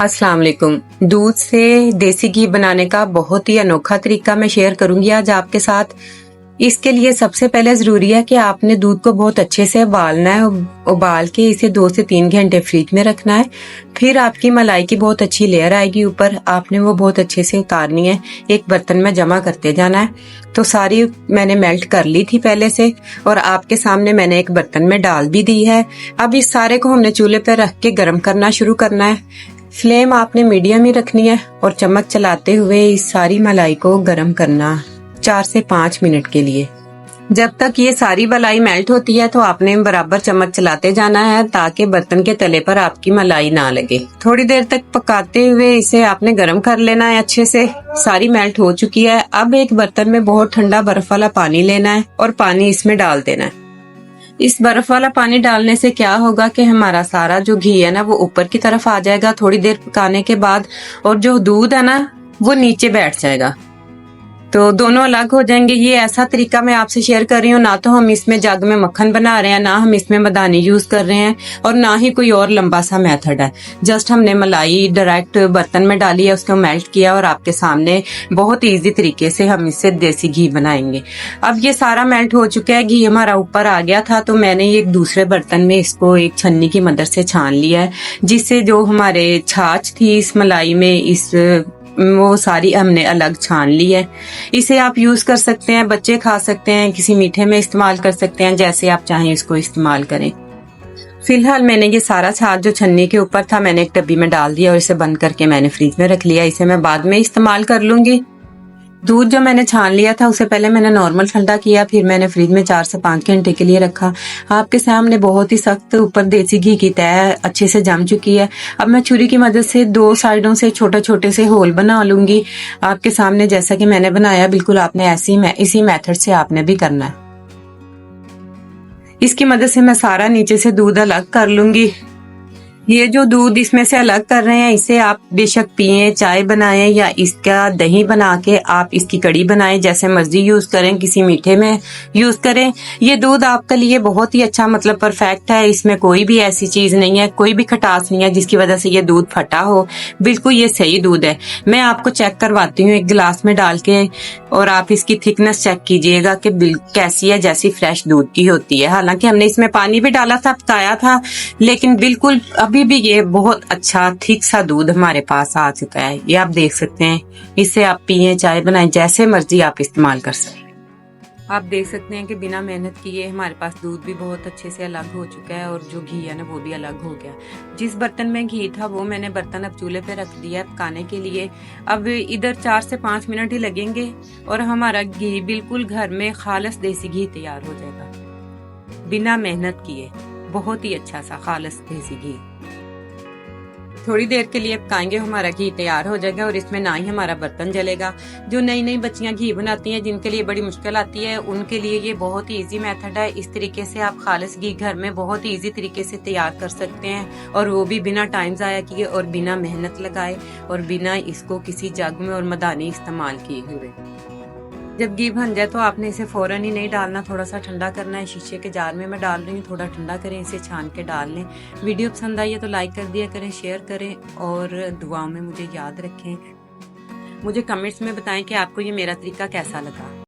अस्सलाम वालेकुम। दूध से देसी घी बनाने का बहुत ही अनोखा तरीका मैं शेयर करूंगी आज आपके साथ। इसके लिए सबसे पहले जरूरी है कि आपने दूध को बहुत अच्छे से उबालना है। उबाल के इसे 2 से 3 घंटे फ्रिज में रखना है। फिर आपकी मलाई की बहुत अच्छी लेयर आएगी ऊपर, आपने वो बहुत अच्छे से उतारनी है। एक बर्तन में जमा करते जाना है। तो सारी मैंने मेल्ट कर ली थी पहले से और आपके सामने मैंने एक बर्तन में डाल भी दी है। अब इस सारे को हमने चूल्हे पर रख के गर्म करना शुरू करना है। फ्लेम आपने मीडियम ही रखनी है और चम्मच चलाते हुए इस सारी मलाई को गर्म करना 4 से 5 मिनट के लिए। जब तक ये सारी मलाई मेल्ट होती है तो आपने बराबर चम्मच चलाते जाना है ताकि बर्तन के तले पर आपकी मलाई ना लगे। थोड़ी देर तक पकाते हुए इसे आपने गर्म कर लेना है अच्छे से। सारी मेल्ट हो चुकी है। अब एक बर्तन में बहुत ठंडा बर्फ वाला पानी लेना है और पानी इसमें डाल देना है। इस बर्फ वाला पानी डालने से क्या होगा कि हमारा सारा जो घी है ना वो ऊपर की तरफ आ जाएगा थोड़ी देर पकाने के बाद, और जो दूध है ना वो नीचे बैठ जाएगा, तो दोनों अलग हो जाएंगे। ये ऐसा तरीका मैं आपसे शेयर कर रही हूँ। ना तो हम इसमें जग में मक्खन बना रहे हैं, ना हम इसमें मदानी यूज कर रहे हैं, और ना ही कोई और लंबा सा मेथड है। जस्ट हमने मलाई डायरेक्ट बर्तन में डाली है, उसको मेल्ट किया और आपके सामने बहुत इजी तरीके से हम इससे देसी घी बनाएंगे। अब ये सारा मेल्ट हो चुका है, घी हमारा ऊपर आ गया था, तो मैंने एक दूसरे बर्तन में इसको एक छन्नी की मदद से छान लिया है, जिससे जो हमारे छाछ थी इस मलाई में वो सारी हमने अलग छान ली है। इसे आप यूज कर सकते हैं, बच्चे खा सकते हैं, किसी मीठे में इस्तेमाल कर सकते हैं, जैसे आप चाहें इसको इस्तेमाल करें। फिलहाल मैंने ये सारा छाछ जो छन्नी के ऊपर था मैंने एक डब्बी में डाल दिया और इसे बंद करके मैंने फ्रिज में रख लिया। इसे मैं बाद में इस्तेमाल कर लूंगी। दूध जो मैंने छान लिया था उसे पहले मैंने नॉर्मल ठंडा किया, फिर मैंने फ्रिज में 4 से 5 घंटे के लिए रखा। आपके सामने बहुत ही सख्त ऊपर देसी घी की तह अच्छे से जम चुकी है। अब मैं छुरी की मदद से 2 साइडों से छोटे छोटे से होल बना लूंगी आपके सामने, जैसा कि मैंने बनाया। बिल्कुल आपने इसी मेथड से आपने भी करना है। इसकी मदद से मैं सारा नीचे से दूध अलग कर लूंगी। ये जो दूध इसमें से अलग कर रहे हैं इसे आप बेशक पिए, चाय बनाएं, या इसका दही बना के आप इसकी कड़ी बनाएं, जैसे मर्जी यूज करें, किसी मीठे में यूज करें। ये दूध आपके लिए बहुत ही अच्छा मतलब परफेक्ट है। इसमें कोई भी ऐसी चीज नहीं है, कोई भी खटास नहीं है जिसकी वजह से ये दूध फटा हो। बिल्कुल ये सही दूध है। मैं आपको चेक करवाती हूँ एक गिलास में डाल के, और आप इसकी थिकनेस चेक कीजिएगा कि कैसी है, जैसी फ्रेश दूध की होती है। हालांकि हमने इसमें पानी भी डाला था, पकाया था, लेकिन बिल्कुल अभी भी ये बहुत अच्छा थिक सा दूध हमारे पास आ चुका है। ये आप देख सकते हैं। इसे आप पिए, चाय बनाएं, जैसे मर्जी आप इस्तेमाल कर सकते हैं। आप देख सकते हैं कि बिना मेहनत किए हमारे पास दूध भी बहुत अच्छे से अलग हो चुका है, और जो घी है ना वो भी अलग हो गया। जिस बर्तन में घी था वो मैंने बर्तन अब चूल्हे पे रख दिया है पकाने के लिए। अब इधर 4 से 5 मिनट ही लगेंगे और हमारा घी बिल्कुल घर में खालिस देसी घी तैयार हो जाएगा, बिना मेहनत किए। बहुत ही अच्छा सा खालिस देसी घी। थोड़ी देर के लिए पकाएंगे, हमारा घी तैयार हो जाएगा और इसमें ना ही हमारा बर्तन जलेगा। जो नई नई बच्चियां घी बनाती हैं, जिनके लिए बड़ी मुश्किल आती है, उनके लिए ये बहुत ही इजी मेथड है। इस तरीके से आप खालिस घी घर में बहुत ही इजी तरीके से तैयार कर सकते हैं, और वो भी बिना टाइम जाया किए और बिना मेहनत लगाए और बिना इसको किसी जग में और मदानी इस्तेमाल किए हुए। जब घी बन जाए तो आपने इसे फौरन ही नहीं डालना, थोड़ा सा ठंडा करना है। शीशे के जार में मैं डाल रही हूँ, थोड़ा ठंडा करें, इसे छान के डाल लें। वीडियो पसंद आई है तो लाइक कर दिया करें, शेयर करें, और दुआओं में मुझे याद रखें। मुझे कमेंट्स में बताएं कि आपको ये मेरा तरीका कैसा लगा।